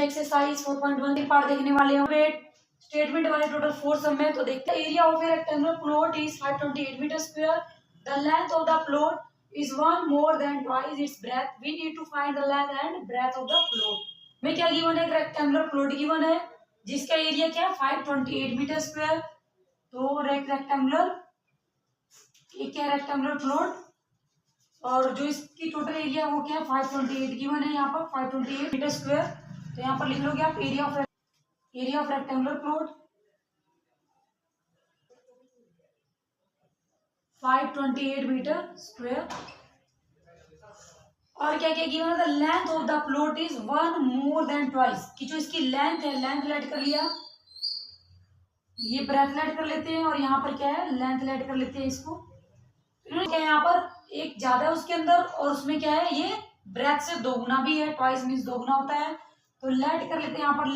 Exercise 4.1 के part देखने वाले हैं। वेट स्टेटमेंट वाले टोटल 4 सम है। तो देखते हैं area of a rectangular plot is 528 metre square. The length of the plot is 1 more than twice its breadth. We need to find the length and breadth of the plot. में क्या given है? Rectangular plot given है जिसका area क्या है 528 metre square. तो rectangular ये क्या है रेक्टेंगुलर प्लॉट और जो इसकी टोटल एरिया वो क्या है 528 गिवन है यहाँ पर 528 मीटर स्क्वायर। तो यहाँ पर लिख लोगे आप area of rectangular plot 528 metre square. और क्या क्या गिवन है? The length of the plot is 1 more than twice। कि जो इसकी लेंथ है लेंथ लेट कर लिया, ये ब्रेथ लेट कर लेते हैं और यहाँ पर क्या है लेंथ लेट कर लेते हैं इसको। क्या है यहाँ पर एक ज्यादा है उसके अंदर और उसमें क्या है ये ब्रेथ से दोगुना भी है। ट्वाइस मीन्स दोगुना होता है। तो लेट कर लेते हैं यहाँ पर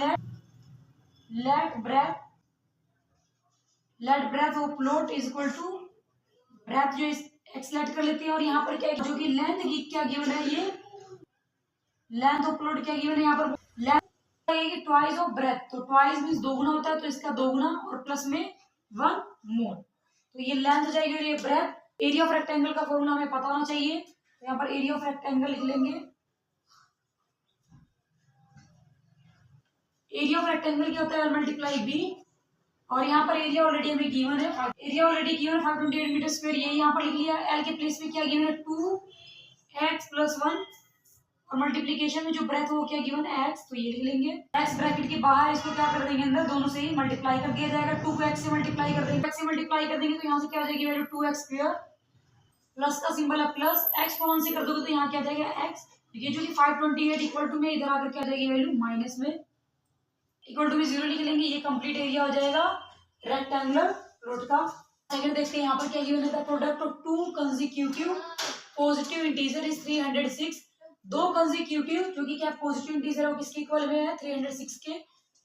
let breadth of plot is equal to breadth जो एक्स लेट कर लेते हैं और यहाँ पर क्या है जो कि लेंथ की क्या गिवन है, ये लेंथ ऑफ प्लॉट क्या गिवन है यहाँ पर लेंथ ट्वाइस ऑफ ब्रेथ। तो ट्वाइस मीन्स दोगुना होता है तो इसका दोगुना और प्लस में 1 more। तो ये लेंथ हो जाएगी और ये ब्रेथ। एरिया ऑफ रेक्टेंगल का फॉर्मूला हमें पता होना चाहिए। तो यहाँ पर एरिया ऑफ रेक्टेंगल लिख लेंगे। एरिया ऑफ रेक्टेंगल क्या होता है मल्टीप्लाई बी और यहाँ पर एरिया ऑलरेडी हमें गिवन है। Area already given 528 metre square, ये यहाँ पर लिख लिया। एल के प्लेस में क्या गिवन है 2x + 1 और मल्टीप्लीकेशन में जो ब्रेथ हो क्या गिवन है x। तो ये लिख लेंगे x ब्रैकेट के बाहर इसको क्या कर देंगे अंदर, दोनों से ही मल्टीप्लाई कर दिया जाएगा। 2 को x से मल्टीप्लाई कर देंगे, x से मल्टीप्लाई कर देंगे तो यहाँ से क्या हो जाएगी वैल्यू 2x स्क्वायर प्लस का सिंबल है प्लस x को 1 से कर दोगे तो यहाँ क्या जाएगा x। ये जो कि 528 इक्वल टू में इधर आकर क्या जाएगी वैल्यू माइनस में इक्वल टू में 0 लिख लेंगे। ये कंप्लीट एरिया हो जाएगा रेक्टेंगुलर प्लॉट का। सेकंड देखते हैं यहाँ पर क्या गिवन है। The product of 2 consecutive positive integer is 306। 2 consecutive जो कि क्या पॉजिटिव इंटीजर है वो किसके इक्वल में है 306 के।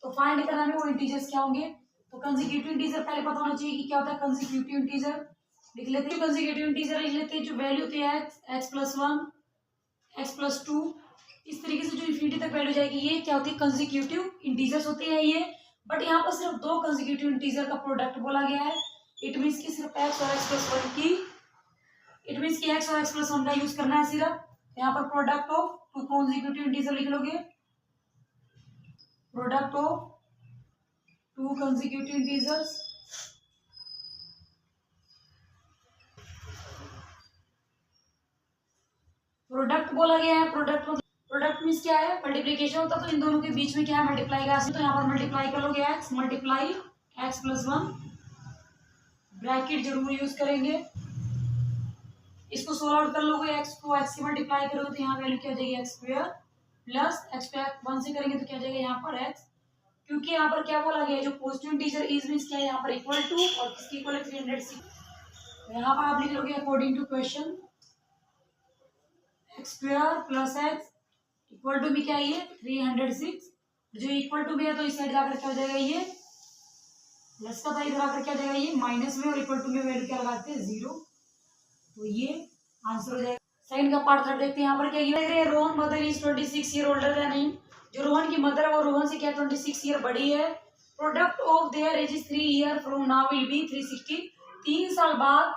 तो फाइंड करना है वो इंटीजर्स क्या होंगे। तो कंसेक्यूटिव इंटीजर पहले पता होना चाहिए कि क्या होता है कंसेक्यूटिव इंटीजर। लिख लेते हैं कंसेक्यूटिव इंटीजर लिख लेते हैं जो वैल्यू होती है x + 1 x + 2 इस तरीके से जो इन्फिनिटी तक वैल्यू जाएगी ये क्या होती है कंसेक्यूटिव इंटीजर्स होते हैं ये। बट यहाँ पर सिर्फ 2 कंसेक्यूटिव इंटीजर का प्रोडक्ट बोला गया है। इट मीन्स की सिर्फ x और x + 1 की इट मीन्स की x और x + 1 का यूज करना है सिर्फ। यहाँ पर प्रोडक्ट ऑफ 2 कंसेक्यूटिव इंटीजर लिख लोगे। Product of 2 consecutive integers product बोला गया है। प्रोडक्ट मीन्स क्या है मल्टीप्लीकेशन होता है तो इन दोनों के बीच में क्या है मल्टीप्लाई का। तो यहाँ पर मल्टीप्लाई करोगे x मल्टीप्लाई x + 1 ब्रैकेट जरूर यूज करेंगे। इसको सोल्व आउट कर लोगे x को x से मल्टीप्लाई करोगे तो यहाँ वैल्यू क्या हो जाएगी x square plus x square 1 से करेंगे तो क्या हो जाएगा यहाँ पर x। क्योंकि यहाँ पर क्या बोला गया है जो पॉजिटिव इंटीजर इज मीन्स क्या है यहाँ पर इक्वल टू और किसकी इक्वल है 306। तो यहाँ पर आप लिख लोगे according to question x square plus x equal to भी क्या है ये 306। जो इक्वल टू भी है तो इस साइड जाकर क्या हो जाएगा ये प्लस का था इधर आकर क्या हो जाएगा ये माइनस में और इक्वल टू में वैल्यू क्या लगाते हैं 0। तो ये आंसर हो जाएगा। सेकंड का पार्ट थर्ड देखते हैं यहाँ पर क्या है। Rohan mother is 26 year older than him. जो रोहन की मदर है वो रोहन से क्या 26 ईयर बड़ी है। Product of their age is 3 year from now will be 360। 3 साल बाद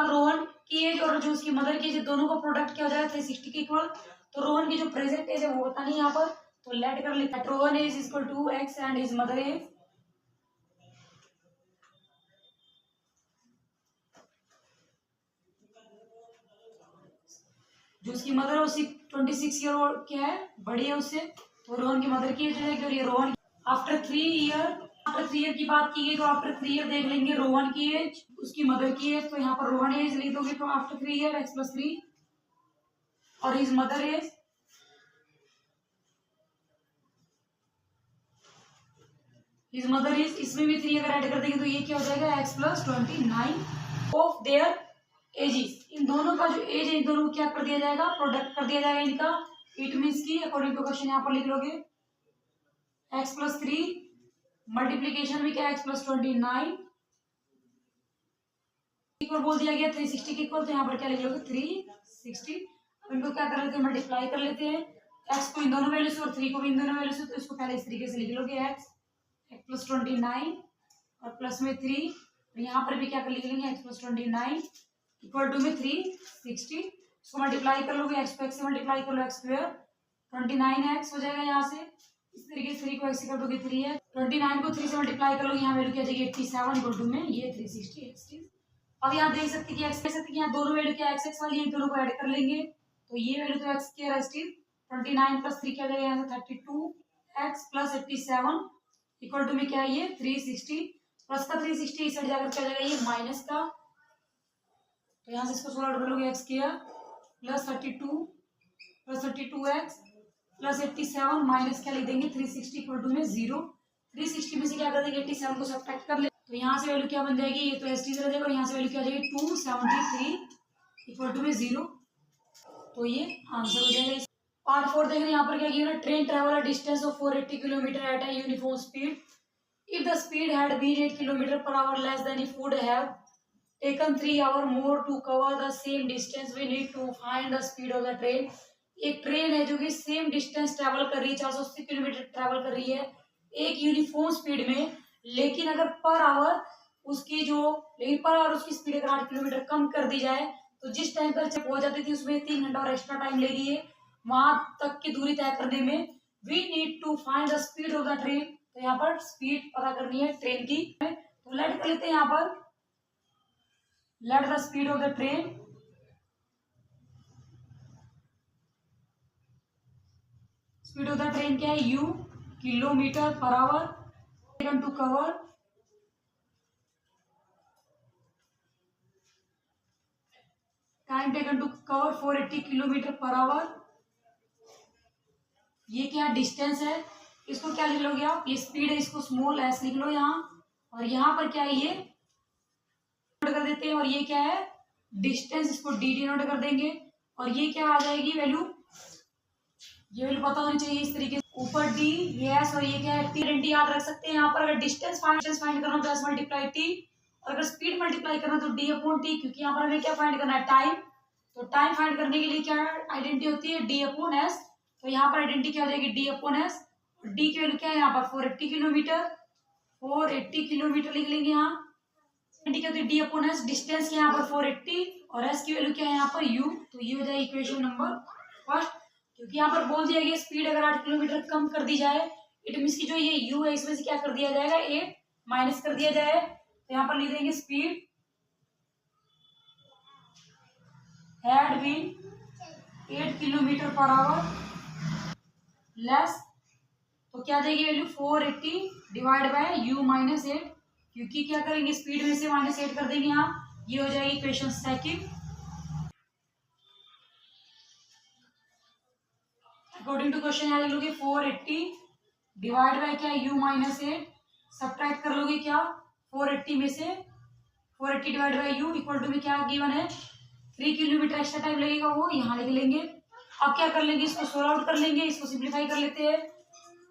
रोहन की एज और जो उसकी मदर की एज दोनों का प्रोडक्ट क्या हो जाएगा 360 के इक्वल। तो रोहन की जो प्रेजेंट एज है वो पता नहीं यहाँ पर तो लेट कर लिखा Rohan age is equal to x and his mother age. जो उसकी मदर है उसी 26 ईयर ओल्ड क्या है बड़ी है उससे। तो रोहन की मदर की एज है और ये रोहन आफ्टर 3 ईयर की बात की गई तो आफ्टर 3 ईयर देख लेंगे रोहन की एज उसकी मदर की एज। तो यहाँ पर रोहन एज लिख दोगे तो आफ्टर 3 ईयर x + 3 और हिज मदर एज इसमें भी 3 अगर ऐड कर देंगे तो ये क्या हो जाएगा x + 29 ऑफ देयर एजेस। इन दोनों का जो एज है इन दोनों को क्या कर दिया जाएगा प्रोडक्ट कर दिया जाएगा इनका। इट मीन्स की अकॉर्डिंग टू क्वेश्चन यहाँ पर लिख लोगे x + 3 मल्टीप्लीकेशन में क्या x + 29 इक्वल बोल दिया गया 360 के इक्वल। तो यहाँ पर क्या लिख लोगे 360। अब इनको क्या कर लेते हैं मल्टीप्लाई कर लेते हैं। एक्स को इन दोनों वैल्यू से और 3 को भी इन दोनों वैल्यू से, तो इसको पहले इस तरीके से लिख लोगे एक्स प्लस 29 और प्लस में 3, और यहाँ पर भी क्या कर लिख लेंगे एक्स प्लस 29 इक्वल टू में 360, इसको मल्टीप्लाई कर लोगे, एक्स को एक्स से मल्टीप्लाई कर लो, एक्स स्क्वायर 29x हो जाएगा यहाँ से, इस तरीके से 3 को एक्स से कर दोगे 3 है, 29 को 3 से मल्टीप्लाई कर लो, यहाँ वैल्यू क्या आ जाएगी 87 इक्वल टू में ये 360 एक्स। अब यहाँ देख सकते हैं कि एक्स, देख सकते हैं यहाँ दोनों वैल्यू क्या एक्स एक्स वाली है, दोनों को ऐड कर लेंगे, तो ये वैल्यू तो एक्स स्क्वायर है 29 प्लस 3 क्या आ जाएगा यहाँ से 32x प्लस 87 इक्वल टू में क्या है ये 360, प्लस का 360 इस साइड जाकर क्या आ जाएगा ये माइनस का, तो यहाँ से इसको सोल्व कर लोगे x square plus 32x plus 87 minus क्या लिख देंगे 360 इक्वल टू में 0, 360 में से क्या कर देंगे 87 को सब्ट्रैक्ट कर ले, तो यहाँ से वैल्यू क्या बन जाएगी, ये तो एस टी रह जाएगा और यहाँ से वैल्यू क्या आ जाएगी 273 इक्वल टू में 0, तो ये आंसर हो जाएगा। पार्ट 4 देख रहे हैं, यहाँ पर क्या किया ना, train travel a distance of 480 kilometre at a uniform speed, if the speed had been 8 kilometre per hour less than if would have taken 3 hour more to cover the same distance, we need to find the speed of the train. एक train है जो कि same distance travel कर रही है, 480 kilometre travel कर रही है एक यूनिफॉर्म स्पीड में, लेकिन अगर पर आवर उसकी स्पीड अगर 8 किलोमीटर कम कर दी जाए, तो जिस टाइम पर जब हो जाती थी उसमें 3 घंटा और एक्स्ट्रा टाइम ले रही है वहां तक की दूरी तय करने में, we need to find the speed of the train, तो यहाँ पर स्पीड पता करनी है ट्रेन की, तो लेट कर लेते हैं यहाँ पर, let the speed of the train speed of the train क्या है u kilometre per hour taken to cover time taken to cover 480 kilometre per hour, ये क्या डिस्टेंस है, इसको क्या लिख लोगे आप, ये स्पीड है, इसको स्मॉल एस लिख लो यहाँ, और यहाँ पर क्या है ये नोट कर देते हैं, और ये क्या है डिस्टेंस, इसको डी नोट कर देंगे, और ये क्या आ जाएगी वैल्यू, ये वैल्यू पता होनी चाहिए इस तरीके से, ऊपर डी ये एस और ये क्या है टी याद रख सकते हैं। यहाँ पर अगर डिस्टेंस फाइंड करना तो एस मल्टीप्लाई टी, और अगर स्पीड मल्टीप्लाई करना तो डी अपॉन टी, क्योंकि यहाँ पर हमें क्या फाइंड करना है टाइम, तो टाइम फाइंड करने के लिए क्या आइडेंटिटी होती है डी अपॉन एस, तो यहाँ पर आइडेंटिटी क्या हो जाएगी डी अपॉन एस, और डी की वैल्यू क्या है यहाँ पर 480 किलोमीटर लिख लेंगे यहाँ, आइडेंटिटी होती है डी अपॉन एस, डिस्टेंस यहाँ पर 480 और एस की वैल्यू क्या है यहाँ पर यू, तो ये हो जाएगी इक्वेशन नंबर फर्स्ट, क्योंकि यहाँ पर बोल दिया गया स्पीड अगर 8 किलोमीटर कम कर दी जाए, इट मीन्स की जो ये u है इसमें से क्या कर दिया जाएगा 8 माइनस कर दिया जाए, तो यहाँ पर लिख देंगे speed had been 8 kilometre per hour less, तो क्या जाएगी value 480 divide by u minus 8, क्योंकि क्या करेंगे स्पीड में से माइनस 8 कर देंगे यहाँ, ये हो जाएगी equation second. According to question यहाँ लिख लोगे 480 डिवाइड बाय क्या u माइनस 8, सब्ट्रैक्ट कर लोगे क्या 480 में से 480 divide by u equal to में क्या गिवन है 3 किलोमीटर एक्स्ट्रा टाइम लगेगा, वो यहाँ लिख लेंगे। अब क्या कर लेंगे, इसको सोल्व आउट कर लेंगे, इसको सिंप्लीफाई कर लेते हैं,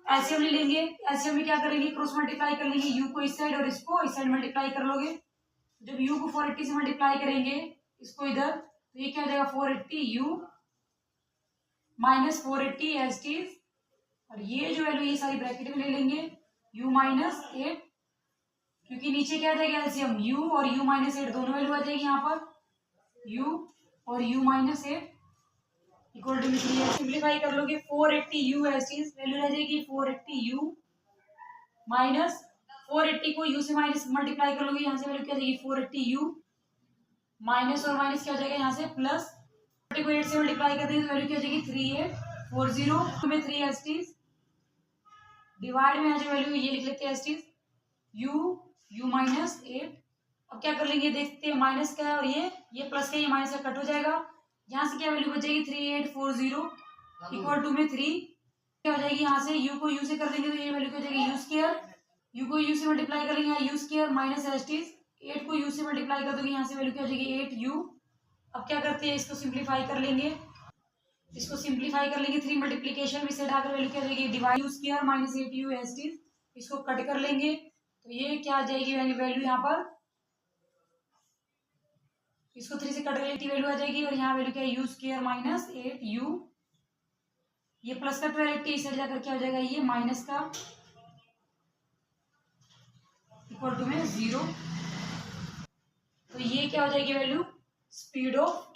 एलसीएम ले लेंगे, एलसीएम में क्या करेंगे क्रॉस मल्टीप्लाई कर लेंगे, u को इस साइड और इसको इस साइड मल्टीप्लाई कर लोगे, जब u को 480 से मल्टीप्लाई करेंगे इसको इधर, तो ये क्या हो जाएगा 480 u माइनस 480 एस टी, और ये जो वैल्यू ये सारी ब्रैकेट में ले लेंगे u माइनस 8, क्योंकि नीचे क्या आ जाएगा एलसीएम u और u माइनस 8 दोनों वैल्यू आ जाएगी यहाँ पर u और u minus 8 equal to simplify कर लोगे 480 u एस टी वैल्यू रह जाएगी 480 u माइनस 480 को u से माइनस मल्टीप्लाई कर लोगे, यहाँ से वैल्यू क्या आ जाएगी 480 u माइनस और माइनस क्या हो जाएगा यहाँ से प्लस, 40 को 8 से मल्टीप्लाई कर देंगे तो वैल्यू क्या हो जाएगी 3840 में 3 एस टी डिवाइड में जो वैल्यू ये लिख लेते हैं एस टी u माइनस 8। अब क्या कर लेंगे देखते हैं, माइनस का है और ये प्लस का, ये माइनस का कट हो जाएगा, यहाँ से क्या वैल्यू बचेगी 3840 इक्वल टू में 3 क्या हो जाएगी, यहाँ से u को u से कर देंगे तो ये वैल्यू क्या हो जाएगी u स्क्वायर, u को u से मल्टीप्लाई करेंगे यहाँ u square minus S T 8 को u से मल्टीप्लाई कर दोगे यहाँ से वैल्यू क्या हो जाएगी 8u। अब क्या करते हैं इसको सिंप्लीफाई कर लेंगे, 3 मल्टीप्लीकेशन में से हटाकर वैल्यू क्या हो जाएगी divide u square minus 8u S T, इसको कट कर लेंगे तो ये क्या आ जाएगी वैल्यू यहाँ पर, इसको 3 से कट कर लेती वैल्यू आ जाएगी, और यहाँ वैल्यू क्या है u स्क्वायर माइनस 8u ये प्लस का 12 23 से जाकर क्या हो जाएगा, ये माइनस का इक्वल टू में 0। तो ये क्या हो जाएगी वैल्यू, स्पीड ऑफ